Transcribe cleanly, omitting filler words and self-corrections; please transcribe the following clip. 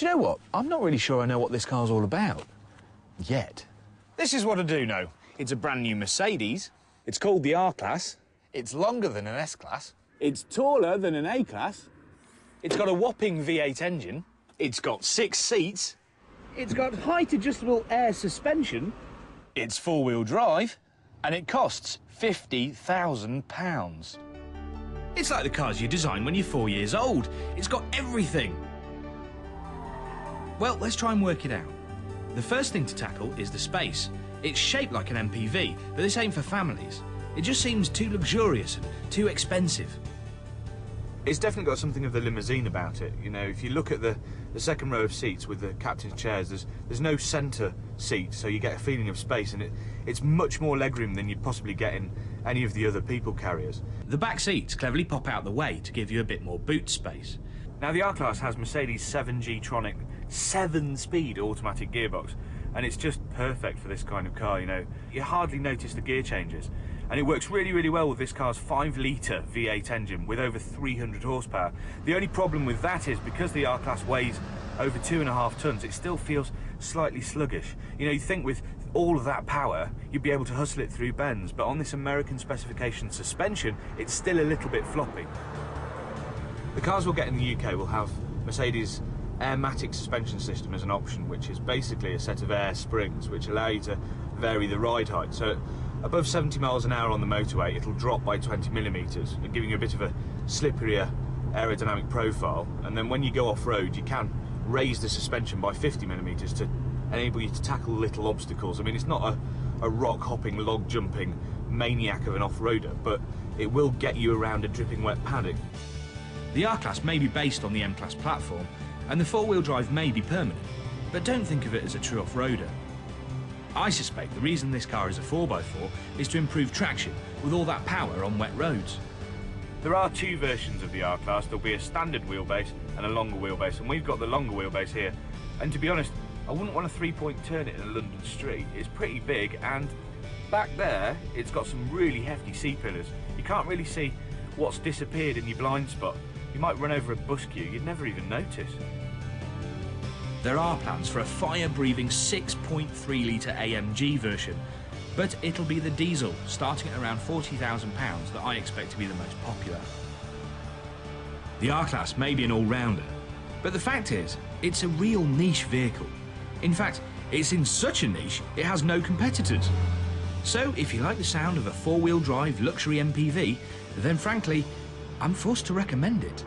Do you know what? I'm not really sure I know what this car's all about. Yet. This is what I do know. It's a brand new Mercedes. It's called the R-Class. It's longer than an S-Class. It's taller than an A-Class. It's got a whopping V8 engine. It's got 6 seats. It's got height-adjustable air suspension. It's four-wheel drive. And it costs £50,000. It's like the cars you design when you're 4 years old. It's got everything. Well, let's try and work it out. The first thing to tackle is the space. It's shaped like an MPV, but this ain't for families. It just seems too luxurious and too expensive. It's definitely got something of the limousine about it. You know, if you look at the second row of seats with the captain's chairs, there's no centre seat, so you get a feeling of space, and it's much more legroom than you'd possibly get in any of the other people carriers. The back seats cleverly pop out the way to give you a bit more boot space. Now, the R-Class has Mercedes 7G-tronic 7-speed automatic gearbox, and it's just perfect for this kind of car. You know, you hardly notice the gear changes. And it works really, really well with this car's 5-litre V8 engine with over 300 horsepower. The only problem with that is because the R-Class weighs over 2.5 tonnes, it still feels slightly sluggish. You know, you think with all of that power, you'd be able to hustle it through bends, but on this American specification suspension, it's still a little bit floppy. The cars we'll get in the UK will have Mercedes Airmatic suspension system as an option, which is basically a set of air springs which allow you to vary the ride height. So above 70 miles an hour on the motorway, it'll drop by 20mm, giving you a bit of a slipperier aerodynamic profile. And then when you go off-road, you can raise the suspension by 50mm to enable you to tackle little obstacles. I mean, it's not a rock-hopping, log-jumping maniac of an off-roader, but it will get you around a dripping wet paddock. The R-Class may be based on the M-Class platform, and the four-wheel drive may be permanent, but don't think of it as a true off-roader. I suspect the reason this car is a 4x4 is to improve traction with all that power on wet roads. There are 2 versions of the R-Class. There'll be a standard wheelbase and a longer wheelbase, and we've got the longer wheelbase here. And to be honest, I wouldn't want a 3-point turn it in a London street. It's pretty big, and back there, it's got some really hefty C-pillars. You can't really see what's disappeared in your blind spot. You might run over a bus queue, you'd never even notice. There are plans for a fire-breathing 6.3-litre AMG version, but it'll be the diesel, starting at around £40,000, that I expect to be the most popular. The R-Class may be an all-rounder, but the fact is, it's a real niche vehicle. In fact, it's in such a niche, it has no competitors. So if you like the sound of a four-wheel drive luxury MPV, then frankly, I'm forced to recommend it.